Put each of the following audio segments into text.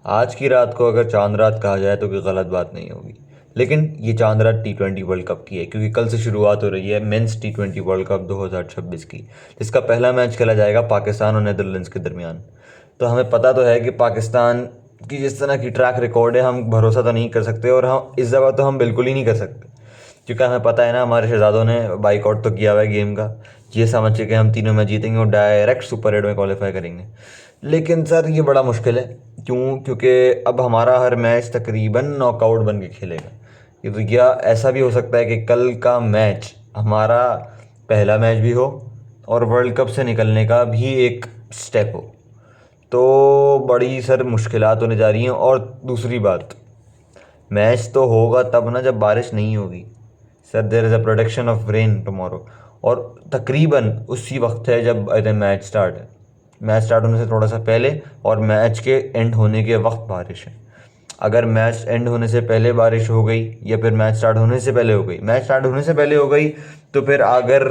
आज की रात को अगर चांद रात कहा जाए तो कोई गलत बात नहीं होगी। लेकिन ये चांद रात टी20 वर्ल्ड कप की है, क्योंकि कल से शुरुआत हो रही है मेंस टी20 वर्ल्ड कप 2026 की, जिसका पहला मैच खेला जाएगा पाकिस्तान और नेदरलैंड्स के दरमियान। तो हमें पता तो है कि पाकिस्तान की जिस तरह की ट्रैक रिकॉर्ड है, हम भरोसा तो नहीं कर सकते, और हम इस दफ़ा तो हम बिल्कुल ही नहीं कर सकते, क्योंकि हमें पता है ना, हमारे शहजादों ने बाइकआउट तो किया हुआ है गेम का, ये समझ के कि हम तीनों मैच जीतेंगे और डायरेक्ट सुपर 8 में क्वालिफाई करेंगे। लेकिन सर ये बड़ा मुश्किल है। क्यों? क्योंकि अब हमारा हर मैच तकरीबन नॉकआउट बन के खेलेगा। ये तो, या ऐसा भी हो सकता है कि कल का मैच हमारा पहला मैच भी हो और वर्ल्ड कप से निकलने का भी एक स्टेप हो। तो बड़ी सर मुश्किलात होने जा रही हैं। और दूसरी बात, मैच तो होगा तब ना जब बारिश नहीं होगी। Sir there is a production of rain tomorrow, और तकरीबन उसी वक्त है जब मैच स्टार्ट है। मैच स्टार्ट होने से थोड़ा सा पहले और मैच के एंड होने के वक्त बारिश है। अगर मैच एंड होने से पहले बारिश हो गई या फिर मैच स्टार्ट होने से पहले हो गई, मैच स्टार्ट होने से पहले हो गई, तो फिर अगर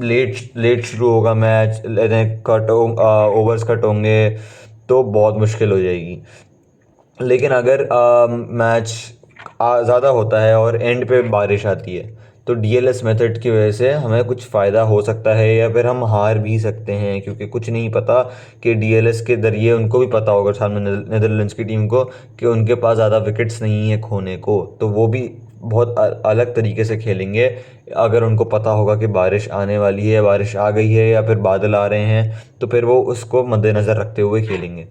लेट लेट शुरू होगा मैच, कट ओवर्स कट होंगे, तो बहुत मुश्किल हो जाएगी। लेकिन अगर मैच ज़्यादा होता है और एंड पे बारिश आती है, तो डीएलएस मेथड की वजह से हमें कुछ फ़ायदा हो सकता है, या फिर हम हार भी सकते हैं, क्योंकि कुछ नहीं पता कि डीएलएस के ज़रिए उनको भी पता होगा सामने नेदरलैंड्स की टीम को कि उनके पास ज़्यादा विकेट्स नहीं है खोने को, तो वो भी बहुत अलग तरीके से खेलेंगे। अगर उनको पता होगा कि बारिश आने वाली है, बारिश आ गई है, या फिर बादल आ रहे हैं, तो फिर वो उसको मद्देनज़र रखते हुए खेलेंगे।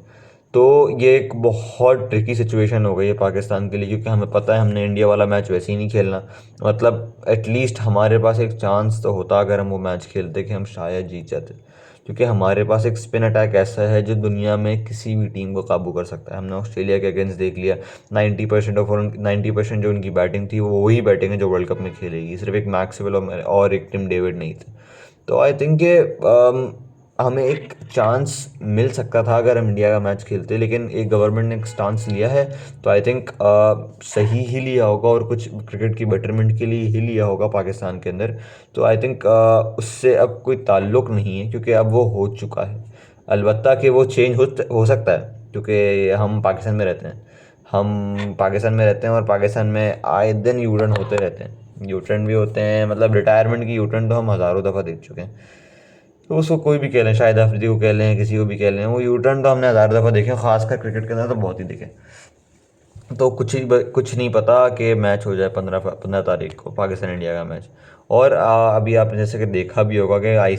तो ये एक बहुत ट्रिकी सिचुएशन हो गई है पाकिस्तान के लिए, क्योंकि हमें पता है हमने इंडिया वाला मैच वैसे ही नहीं खेलना। मतलब एटलीस्ट हमारे पास एक चांस तो होता अगर हम वो मैच खेलते कि हम शायद जीत जाते, क्योंकि हमारे पास एक स्पिन अटैक ऐसा है जो दुनिया में किसी भी टीम को काबू कर सकता है। हमने ऑस्ट्रेलिया के अगेंस्ट देख लिया, 90% जो उनकी बैटिंग थी वो वही बैटिंग है जो वर्ल्ड कप में खेलेगी, सिर्फ एक मैक्सवेल और एक टिम डेविड नहीं थे। तो आई थिंक कि हमें एक चांस मिल सकता था अगर हम इंडिया का मैच खेलते, लेकिन एक गवर्नमेंट ने एक स्टांस लिया है, तो आई थिंक सही ही लिया होगा और कुछ क्रिकेट की बेटरमेंट के लिए ही लिया होगा पाकिस्तान के अंदर। तो आई थिंक उससे अब कोई ताल्लुक़ नहीं है, क्योंकि अब वो हो चुका है। अलबत्ता कि वो चेंज हो सकता है, क्योंकि हम पाकिस्तान में रहते हैं। हम पाकिस्तान में रहते हैं और पाकिस्तान में आए दिन यू टर्न होते रहते हैं, यू टर्न भी होते हैं, मतलब रिटायरमेंट की यू टर्न तो हम हज़ारों दफ़ा देख चुके हैं। तो उसको कोई भी कह लें, शाहिद अफरीदी को कह लें, किसी को भी कह लें, वो यू टर्न तो हमने हज़ार दफ़ा देखे हैं, खासकर क्रिकेट के अंदर तो बहुत ही देखे। तो कुछ नहीं पता कि मैच हो जाए 15 तारीख को पाकिस्तान इंडिया का मैच। और अभी आपने जैसे कि देखा भी होगा कि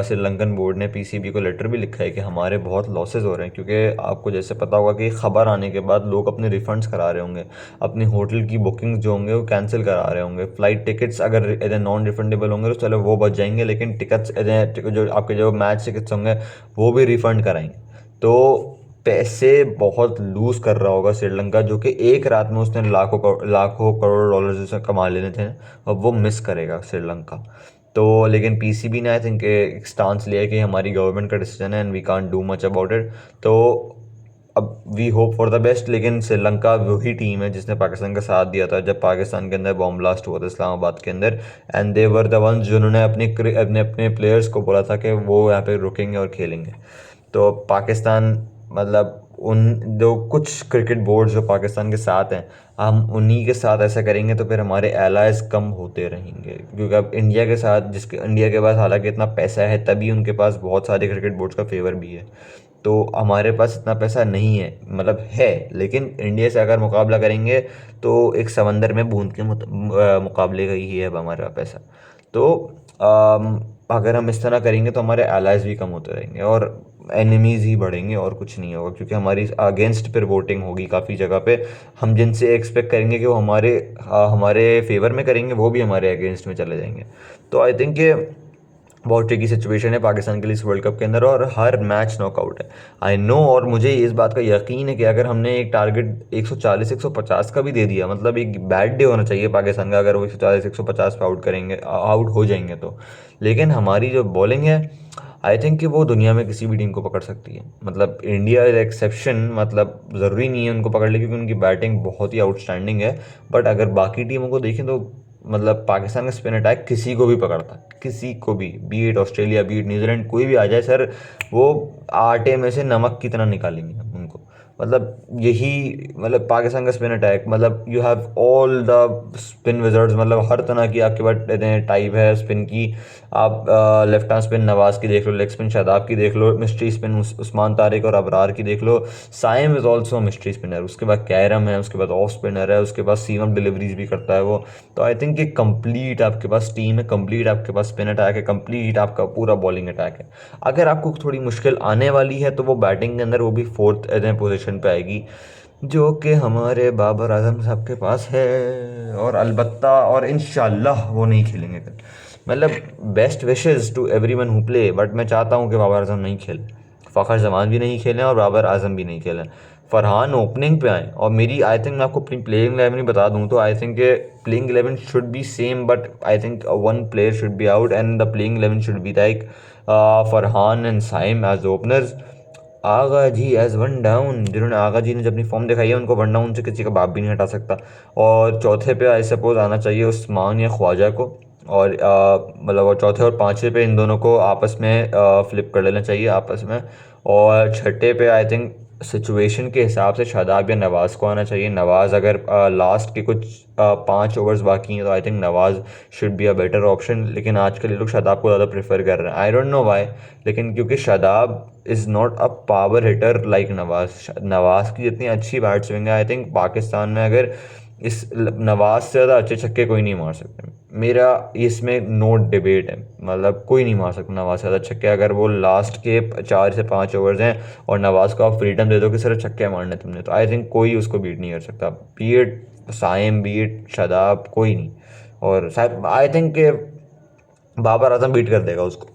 श्रीलंकन बोर्ड ने पीसीबी को लेटर भी लिखा है कि हमारे बहुत लॉसेस हो रहे हैं, क्योंकि आपको जैसे पता होगा कि खबर आने के बाद लोग अपने रिफंड्स करा रहे होंगे, अपनी होटल की बुकिंग्स जो होंगे वो कैंसिल करा रहे होंगे, फ़्लाइट टिकट्स अगर एज नॉन रिफंडेबल होंगे तो चलो वो बच जाएंगे, लेकिन टिकट्स जो आपके जो मैच टिकट्स होंगे वो भी रिफ़ंड कराएंगे। तो पैसे बहुत लूज़ कर रहा होगा श्रीलंका, जो कि एक रात में उसने लाखों करोड़ डॉलर जैसे कमा लेने थे, अब वो मिस करेगा श्रीलंका। तो लेकिन पीसीबी ने आई थिंक एक स्टांस लिया है कि हमारी गवर्नमेंट का डिसीजन है and we can't do much about it. तो अब we hope for the best, लेकिन श्रीलंका वही टीम है जिसने पाकिस्तान का साथ दिया था जब पाकिस्तान के अंदर बॉम्ब ब्लास्ट हुआ था इस्लामाबाद के अंदर, and they were the ones जिन्होंने अपने अपने प्लेयर्स को बोला था कि वो यहाँ पे रुकेंगे और खेलेंगे। तो पाकिस्तान, मतलब उन जो कुछ क्रिकेट बोर्ड जो पाकिस्तान के साथ हैं, हम उन्हीं के साथ ऐसा करेंगे तो फिर हमारे एलाइज कम होते रहेंगे, क्योंकि अब इंडिया के साथ, जिसके इंडिया के पास हालांकि इतना पैसा है, तभी उनके पास बहुत सारे क्रिकेट बोर्ड्स का फेवर भी है। तो हमारे पास इतना पैसा नहीं है, मतलब है, लेकिन इंडिया से अगर मुकाबला करेंगे तो एक समंदर में बूंद के मुकाबले का ही है अब हमारा पैसा। तो अगर हम इस तरह करेंगे तो हमारे एलाइज भी कम होते रहेंगे और एनिमीज़ ही बढ़ेंगे, और कुछ नहीं होगा, क्योंकि हमारी अगेंस्ट फिर वोटिंग होगी काफ़ी जगह पे। हम जिनसे एक्सपेक्ट करेंगे कि वो हमारे फेवर में करेंगे, वो भी हमारे अगेंस्ट में चले जाएंगे। तो आई थिंक ये बहुत ट्रिकी सिचुएशन है पाकिस्तान के लिए इस वर्ल्ड कप के अंदर, और हर मैच नॉकआउट है, आई नो। और मुझे इस बात का यकीन है कि अगर हमने एक टारगेट 140 150 का भी दे दिया, मतलब एक बैड डे होना चाहिए पाकिस्तान का अगर वो 140 150 पे आउट हो जाएंगे तो। लेकिन हमारी जो बॉलिंग है, आई थिंक कि वो दुनिया में किसी भी टीम को पकड़ सकती है। मतलब इंडिया इज एक्सेप्शन, मतलब ज़रूरी नहीं है उनको पकड़ ले, क्योंकि उनकी बैटिंग बहुत ही आउटस्टैंडिंग है। बट अगर बाकी टीमों को देखें तो मतलब पाकिस्तान का स्पिन अटैक किसी को भी पकड़ता है, किसी को भी, बीट ऑस्ट्रेलिया, बीट न्यूजीलैंड, कोई भी आ जाए सर, वो आटे में से नमक की तरह निकालेंगे हम उनको। मतलब यही मतलब पाकिस्तान का स्पिन अटैक, मतलब you have all the spin wizards, मतलब हर तरह की आपके पास टाइप है स्पिन की। आप लेफ्ट आर्म स्पिन नवाज की देख लो, लेग स्पिन शादाब की देख लो, मिस्ट्री स्पिन उस्मान तारिक और अबरार की देख लो। Saim is also mystery spinner. उसके बाद कैरम है, उसके बाद ऑफ स्पिनर है, उसके बाद सीम डिलीवरीज भी करता है वो। तो आई थिंक ये कंप्लीट आपके पास टीम है, कंप्लीट आपके पास स्पिन अटैक है, कंप्लीट आपका पूरा बॉलिंग अटैक है। अगर आपको थोड़ी मुश्किल आने वाली है तो वो बैटिंग के अंदर, वो भी फोर्थ पोजीशन पे आएगी, जो कि हमारे बाबर आजम साहब के पास है। और अलबत्ता और इंशाल्लाह वो नहीं खेलेंगे कल। मतलब best wishes to everyone who play, but मैं चाहता हूँ कि बाबर आजम नहीं खेले, फ़खर जमान भी नहीं खेलें और बाबर आजम भी नहीं खेलें। फरहान ओपनिंग पे आए। और मेरी आई थिंक मैं आपको अपनी प्लेइंग 11 ही बता दूँ तो I think playing 11 should be same, but I think one player should be out and the playing 11 should be like Farhan and Saim as openers, Agha ji as one down. जिन्होंने आगा जी ने जब अपनी फॉर्म दिखाई है उनको वन डाउन से किसी का बाप भी नहीं हटा सकता। और चौथे पे आई सपोज आना चाहिए उस्मान या ख्वाजा को, और मतलब और चौथे और पाँचवें पे इन दोनों को आपस में फ्लिप कर लेना चाहिए आपस में। और छठे पे आई थिंक सिचुएशन के हिसाब से शादाब या नवाज़ को आना चाहिए। नवाज़ अगर लास्ट के कुछ 5 ओवर्स बाकी हैं तो I think Nawaz should be a better option, लेकिन आजकल ये लोग शादाब को ज़्यादा प्रेफर कर रहे हैं, आई डोंट नो वाई। लेकिन क्योंकि Shadab is not a power hitter like Nawaz. Nawaz की जितनी अच्छी बैट स्विंग है आई थिंक पाकिस्तान में अगर इस नवाज़ से ज़्यादा अच्छे छक्के कोई नहीं मार सकते। मेरा इसमें नो डिबेट है, मतलब कोई नहीं मार सकता नवाज़ से ज़्यादा छक्के। अगर वो लास्ट के 4 से 5 ओवर्स हैं और नवाज़ को आप फ्रीडम दे दो कि सिर्फ छक्के मारने तुमने, तो आई थिंक कोई उसको बीट नहीं कर सकता, बीट साइम बीट शादाब कोई नहीं। और शायद आई थिंक कि बाबर आजम बीट कर देगा उसको,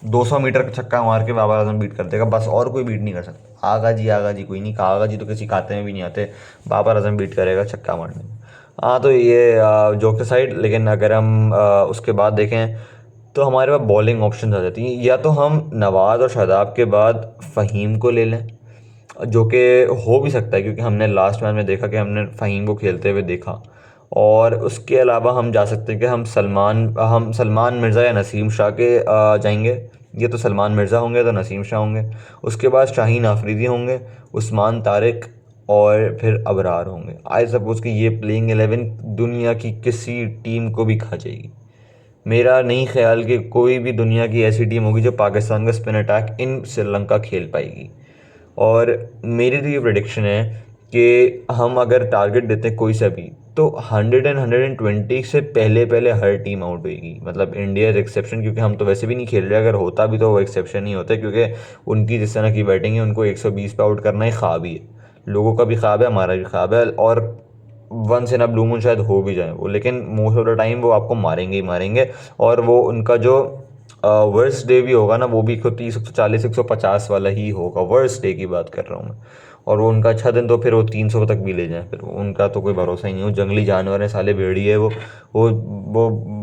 200 मीटर का छक्का मार के बाबर आजम बीट कर देगा बस, और कोई बीट नहीं कर सकता। आगा जी कोई नहीं, आगा जी तो किसी खाते में भी नहीं आते, बाबर आजम बीट करेगा छक्का मारने में। हाँ तो ये जोक साइड। लेकिन अगर हम उसके बाद देखें तो हमारे पास बॉलिंग ऑप्शन आ जाती हैं, या तो हम नवाज़ और शादाब के बाद फ़हीम को ले लें, जो कि हो भी सकता है क्योंकि हमने लास्ट मैच में देखा कि हमने फ़हीम को खेलते हुए देखा। और उसके अलावा हम जा सकते हैं कि हम सलमान मिर्ज़ा या नसीम शाह के जाएंगे। ये तो सलमान मिर्ज़ा होंगे तो नसीम शाह होंगे, उसके बाद शाहीन आफरीदी होंगे, उस्मान तारिक और फिर अबरार होंगे। आई सपोज़ कि ये प्लेइंग 11 दुनिया की किसी टीम को भी खा जाएगी। मेरा नहीं ख्याल कि कोई भी दुनिया की ऐसी टीम होगी जो पाकिस्तान का स्पिन अटैक इन श्रीलंका खेल पाएगी। और मेरी तो ये प्रेडिक्शन है कि हम अगर टारगेट देते हैं कोई सा भी, तो 100 एंड 120 से पहले पहले हर टीम आउट होगी। मतलब इंडिया इज एक्सेप्शन, क्योंकि हम तो वैसे भी नहीं खेल रहे, अगर होता भी तो वो एक्सेप्शन ही होता है, क्योंकि उनकी जिस तरह की बैटिंग है उनको 120 पे आउट करना ही ख्वाब ही है। लोगों का भी ख्वाब है, हमारा भी ख्वाब है, और once in a blue moon शायद हो भी जाए वो, लेकिन मोस्ट ऑफ द टाइम वो आपको मारेंगे ही मारेंगे। और वो उनका जो वर्स्ट डे भी होगा ना, वो भी 130 140 150 वाला ही होगा, वर्स्ट डे की बात कर रहा हूँ मैं। और वो उनका अच्छा दिन तो फिर वो 300 तक भी ले जाएं, फिर उनका तो कोई भरोसा ही नहीं हो। जंगली जानवर है साले, भेड़िए वो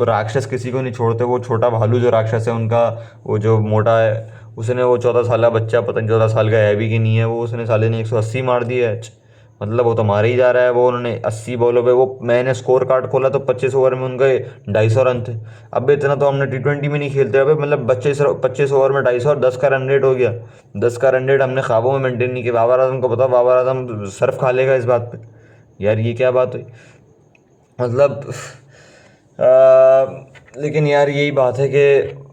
राक्षस किसी को नहीं छोड़ते। वो छोटा भालू जो राक्षस है उनका, वो जो मोटा है, उसने वो 14 साल बच्चा, पता नहीं 14 साल का है भी कि नहीं है, वो उसने साले ने 180 मार दिया है। मतलब वो तो मार ही जा रहा है। वो उन्होंने 80 बॉलों पे, वो मैंने स्कोर कार्ड खोला तो 25 ओवर में उनके 250 रन थे। अब इतना तो हमने T20 में नहीं खेलते। अबे मतलब 25 ओवर में 250 और 10 का रन रेट हो गया। 10 का रन रेट हमने ख्वाबों में मेंटेन नहीं किया। बाबर आजम को बताओ, बाबर आजम सर्फ खा लेगा इस बात पे। यार ये क्या बात हुई, मतलब लेकिन यार यही बात है कि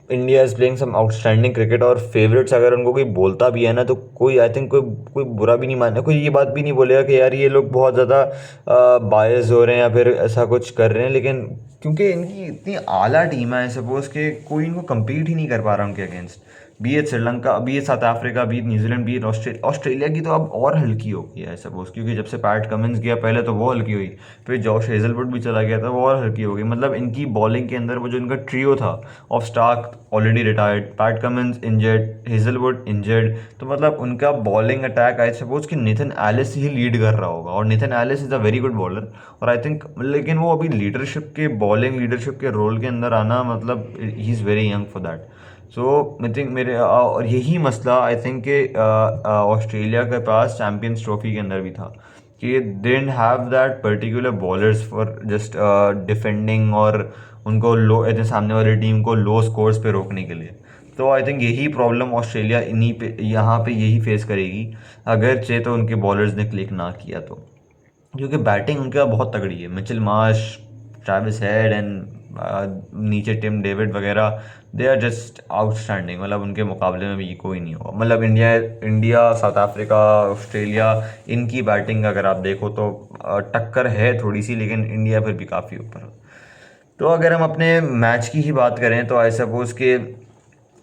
India is playing some outstanding cricket. और फेवरेट्स अगर उनको कोई बोलता भी है ना तो कोई आई थिंक कोई बुरा भी नहीं मानेगा, कोई ये बात भी नहीं बोलेगा कि यार ये लोग बहुत ज़्यादा बायस हो रहे हैं या फिर ऐसा कुछ कर रहे हैं। लेकिन क्योंकि इनकी इतनी आला टीम है, सपोज कि कोई इनको कम्पीट ही नहीं कर पा रहा उनके against, be it Sri Lanka, be it South Africa, be it New Zealand, be it Australia की तो अब और हल्की हो गई है सपोज, क्योंकि जब से पैट कमिंस गया पहले तो वो हल्की हुई, फिर जॉश हेजलवुड भी चला गया था, वो और हल्की हो गई। मतलब इनकी बॉलिंग के अंदर वो जो इनका ट्रियो था of Starc already retired, Pat Cummins injured, Hazlewood injured, तो मतलब उनका बॉलिंग अटैक आई सपोज कि नेथन एलिस ही लीड कर रहा होगा। और Nathan Ellis is a very good bowler और आई थिंक, लेकिन वो अभी लीडरशिप के, बॉलिंग लीडरशिप के रोल के अंदर आना, मतलब he is very young for that. So I think मेरे और यही मसला आई थिंक कि ऑस्ट्रेलिया के पास चैम्पियंस ट्रॉफी के अंदर भी था कि they didn't have that particular bowlers for just defending और उनको लो, सामने वाली टीम को लो स्कोर्स पे रोकने के लिए। तो आई थिंक यही प्रॉब्लम ऑस्ट्रेलिया इन्हीं पे यहाँ पे यही फेस करेगी, अगर चे तो उनके बॉलर्स ने क्लिक ना किया तो, क्योंकि बैटिंग उनका बहुत तगड़ी है। Mitchell Marsh, Travis head and नीचे टिम डेविड वगैरह, दे आर जस्ट आउटस्टैंडिंग। मतलब उनके मुकाबले में भी कोई नहीं होगा। मतलब India India south Africa, Australia, इनकी बैटिंग अगर आप देखो तो टक्कर है थोड़ी सी, लेकिन इंडिया फिर भी काफ़ी ऊपर है। तो अगर हम अपने मैच की ही बात करें तो आई सपोज के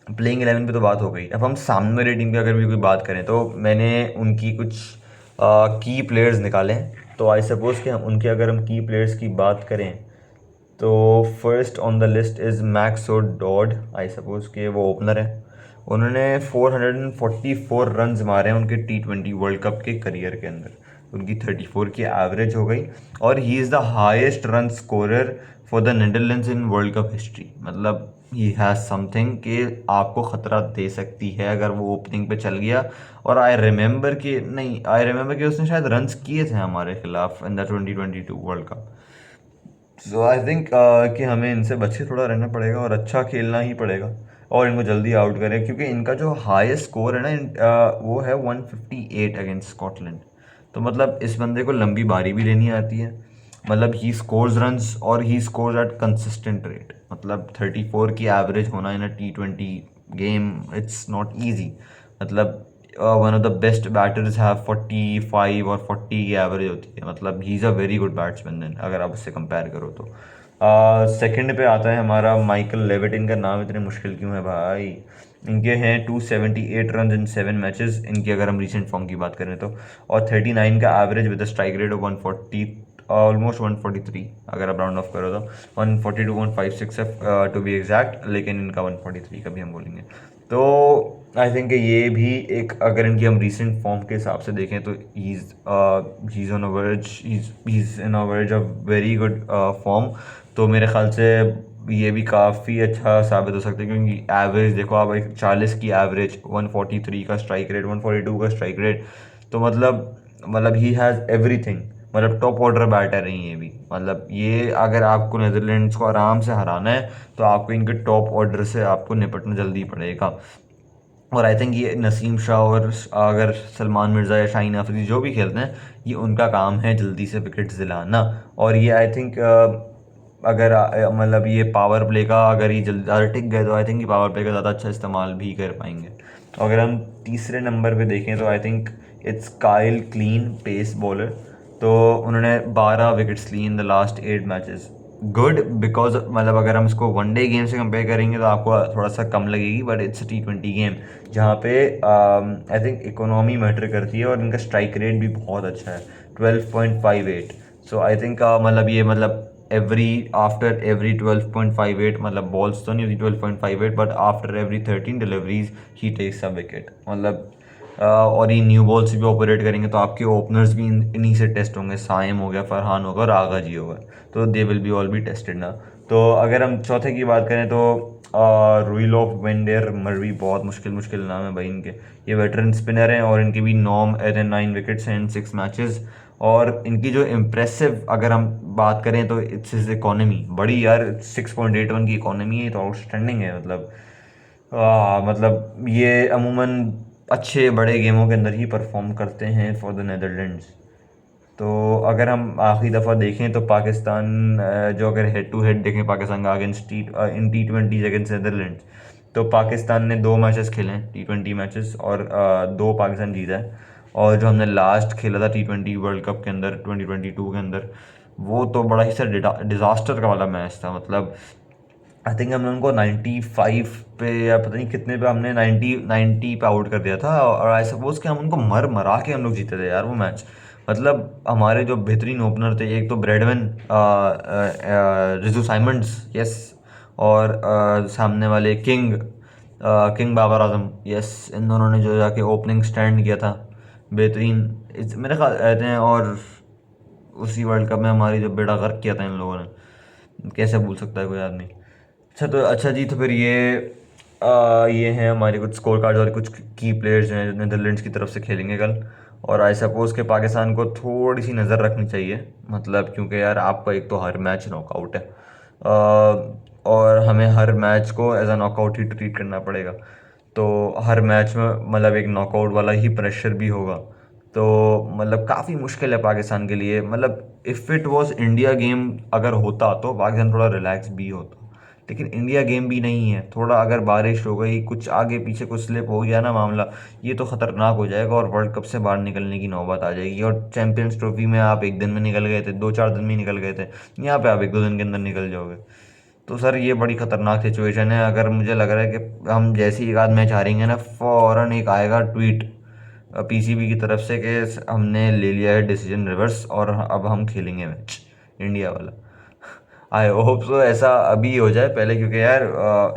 प्लेइंग 11 पे तो बात हो गई। अब हम सामने वाली टीम की अगर भी कोई बात करें तो मैंने उनकी कुछ की प्लेयर्स निकाले हैं। तो आई सपोज कि हम उनके अगर हम की प्लेयर्स की बात करें तो first on the list is Max O'Dowd. I suppose के वो ओपनर है। उन्होंने 444 रन्स मारे हैं उनके T20 वर्ल्ड कप के करियर के अंदर। उनकी 34 की एवरेज हो गई, और he is the highest run scorer for the Netherlands in world cup history. मतलब ही हैज़ समथिंग कि आपको ख़तरा दे सकती है अगर वो ओपनिंग पे चल गया। और आई रिमेंबर कि उसने शायद रन्स किए थे हमारे खिलाफ in the 2022 world cup. So I think कि हमें इनसे बच के थोड़ा रहना पड़ेगा और अच्छा खेलना ही पड़ेगा, और इनको जल्दी आउट करें, क्योंकि इनका जो हाईएस्ट स्कोर है ना वो है 158 अगेंस्ट स्कॉटलैंड। तो मतलब इस बंदे को लंबी बारी भी लेनी आती है। मतलब ही स्कोर्स रन्स और he scores at consistent rate. मतलब 34 की एवरेज होना in T20 game, it's not easy. मतलब one of the best batters have 45 और 40 की एवरेज होती है। मतलब he is a very good batsman then, अगर आप उससे कंपेयर करो तो। सेकंड पे आता है हमारा माइकल लेविट। इनका नाम इतने मुश्किल क्यों है भाई? इनके हैं 278 रन इन 7 मैचेस, इनकी अगर हम रिसेंट फॉर्म की बात करें तो। और 39 का average with strike rate of 140, almost 143 अगर आप राउंड ऑफ करो तो। 142.56 है टू बी एग्जैक्ट, लेकिन इनका 143 का भी हम बोलेंगे। तो आई थिंक ये भी एक, अगर इनकी हम रीसेंट फॉर्म के हिसाब से देखें तो he is on a verge, he is in a verge of very good form. तो मेरे ख्याल से ये भी काफ़ी अच्छा साबित हो सकता है, क्योंकि एवरेज देखो आप, एक 40 की एवरेज, 143 का स्ट्राइक रेट, 142 का स्ट्राइक रेट। तो मतलब ही हैज़ एवरीथिंग। मतलब टॉप ऑर्डर बैटर हैं ये भी। मतलब ये अगर आपको नीदरलैंड्स को आराम से हराना है तो आपको इनके टॉप ऑर्डर से आपको निपटना जल्दी पड़ेगा। और आई थिंक ये नसीम शाह और अगर सलमान मिर्ज़ा या शाहीन अफरीदी जो भी खेलते हैं, ये उनका काम है जल्दी से विकेट्स दिलाना। और ये आई थिंक अगर मतलब ये पावर प्ले का, अगर ये जल्दी ज़्यादा टिक गए तो आई थिंक ये पावर प्ले का ज़्यादा अच्छा इस्तेमाल भी कर पाएंगे। अगर हम तीसरे नंबर पे देखें तो I think it's Kyle Klein, pace bowler. तो उन्होंने 12 विकेट्स ली in the last 8 matches. Good, because मतलब अगर हम इसको वनडे गेम से कंपेयर करेंगे तो आपको थोड़ा सा कम लगेगी, बट इट्स T20 गेम, जहाँ पे आई थिंक इकोनॉमी मैटर करती है। और इनका स्ट्राइक रेट भी बहुत अच्छा है, 12.58। सो आई थिंक मतलब ये मतलब आफ्टर एवरी 12.58, मतलब बॉल्स तो नहीं होती 12.58, बट आफ्टर एवरी 13 डिलीवरीज ही टेक्स अ विकेट। मतलब और ये न्यू बॉल से भी ऑपरेट करेंगे तो आपके ओपनर्स भी इन्हीं से टेस्ट होंगे। साइम हो गया, फरहान होगा और आगा जी होगा। तो they will be all be tested ना। तो अगर हम चौथे की बात करें तो रुइल ऑफ वेंडेर मरवी, बहुत मुश्किल मुश्किल नाम है भाई इनके। ये वेटरन स्पिनर हैं और इनके भी 9 विकेट्स हैं इन 6 मैचेस। और इनकी जो इम्प्रेसिव अगर हम बात करें तो इट्स इज इकोनॉमी बड़ी यार, 6.81 की इकोनॉमी है, तो आउटस्टैंडिंग है। मतलब ये अमूमन अच्छे बड़े गेमों के अंदर ही परफॉर्म करते हैं फॉर द नेदरलैंड्स। तो अगर हम आखिरी दफ़ा देखें तो पाकिस्तान जो अगर हेड टू हेड देखें पाकिस्तान का अगेंस्ट इन T20 अगेंस्ट नेदरलैंड्स, तो पाकिस्तान ने 2 मैचेस खेले हैं T20 मैचेस, और 2 पाकिस्तान जीता है। और जो हमने लास्ट खेला था T20 वर्ल्ड कप के अंदर 2022 के अंदर, वो तो बड़ा ही सर डिज़ास्टर का वाला मैच था। मतलब आई थिंक हमने उनको 95 पे या पता नहीं कितने पे, हमने 90 पे आउट कर दिया था। और आई सपोज कि हम उनको मर मरा के हम लोग जीते थे यार वो मैच। मतलब हमारे जो बेहतरीन ओपनर थे, एक तो ब्रेडमैन, रिजू साइमंड्स, यस, और सामने वाले किंग बाबर आजम, यस, इन दोनों ने जो जाके ओपनिंग स्टैंड किया था बेहतरीन। मेरे ख्याल रहते हैं। और उसी वर्ल्ड कप में हमारी जो बेड़ा गर्क किया था इन लोगों ने, कैसे भूल सकता है कोई आदमी। अच्छा जी, तो फिर ये हैं हमारे कुछ स्कोर कार्ड और कुछ की प्लेयर्स हैं जो नीदरलैंड्स की तरफ से खेलेंगे कल। और आई सपोज के पाकिस्तान को थोड़ी सी नज़र रखनी चाहिए, मतलब क्योंकि यार आपका एक तो हर मैच नॉकआउट है। और हमें हर मैच को एज अ नॉकआउट ही ट्रीट करना पड़ेगा। तो हर मैच में मतलब एक नॉकआउट वाला ही प्रेशर भी होगा। तो मतलब काफ़ी मुश्किल है पाकिस्तान के लिए। मतलब if it was India game अगर होता तो पाकिस्तान थोड़ा रिलैक्स भी होता, लेकिन इंडिया गेम भी नहीं है। थोड़ा अगर बारिश हो गई, कुछ आगे पीछे कुछ स्लिप हो गया ना मामला, ये तो ख़तरनाक हो जाएगा और वर्ल्ड कप से बाहर निकलने की नौबत आ जाएगी। और चैंपियंस ट्रॉफी में आप एक दिन में निकल गए थे, 2-4 दिन में ही निकल गए थे, यहाँ पे आप 1-2 दिन के अंदर निकल जाओगे। तो सर ये बड़ी ख़तरनाक सिचुएशन है। अगर मुझे लग रहा है कि हम जैसे ही एक आध मैच हारेंगे ना, फ़ौरन एक आएगा ट्वीट पीसीबी की तरफ से कि हमने ले लिया है डिसीजन रिवर्स और अब हम खेलेंगे मैच इंडिया वाला। आई होप सो ऐसा अभी हो जाए पहले, क्योंकि यार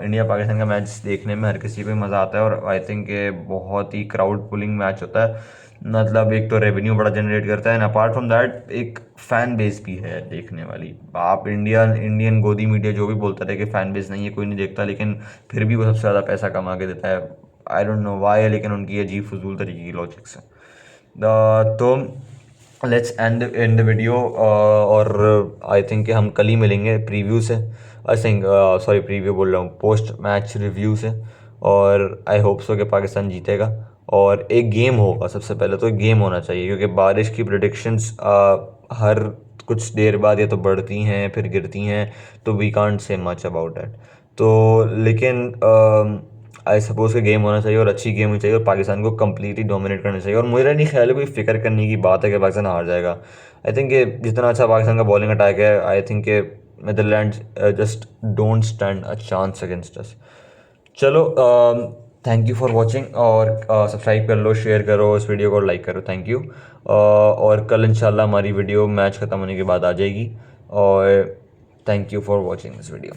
इंडिया पाकिस्तान का मैच देखने में हर किसी को ही मज़ा आता है और आई थिंक ये बहुत ही क्राउड पुलिंग मैच होता है। मतलब एक तो रेवेन्यू बड़ा जनरेट करता है एंड अपार्ट फ्रॉम दैट एक फ़ैन बेस भी है देखने वाली। आप इंडियन गोदी मीडिया जो भी बोलता रहे कि फ़ैन बेस नहीं है, कोई नहीं देखता, लेकिन फिर भी वो सबसे ज़्यादा पैसा कमा के देता है। आई डोंट नो वाई, लेकिन उनकी अजीब फजूल तरीके की लॉजिक्स है। तो लेट्स एंड द वीडियो। और आई थिंक कि हम कल ही मिलेंगे प्रीव्यू से। आई थिंक सॉरी, प्रीव्यू बोल रहा हूँ, पोस्ट मैच रिव्यू से। और आई होप सो कि पाकिस्तान जीतेगा और एक गेम होगा। सबसे पहले तो एक गेम होना चाहिए, क्योंकि बारिश की प्रिडिक्शंस हर कुछ देर बाद या तो बढ़ती हैं फिर गिरती हैं, तो we can't say much about that. तो लेकिन आई सपोज के गेम होना चाहिए और अच्छी गेम होनी चाहिए और पाकिस्तान को कंप्लीटली डोमिनेट करना चाहिए। और मुझे नहीं ख्याल है कोई फिक्र करने की बात है कि पाकिस्तान हार जाएगा। आई थिंक कि जितना अच्छा पाकिस्तान का बॉलिंग अटैक है, आई थिंक कि Netherlands just don't stand a chance against us. चलो, थैंक यू फॉर वॉचिंग और सब्सक्राइब कर लो, शेयर करो इस वीडियो को, लाइक करो। Thank you. और कल इंशाल्लाह हमारी वीडियो मैच ख़त्म होने के बाद आ जाएगी। और thank you for watching this video.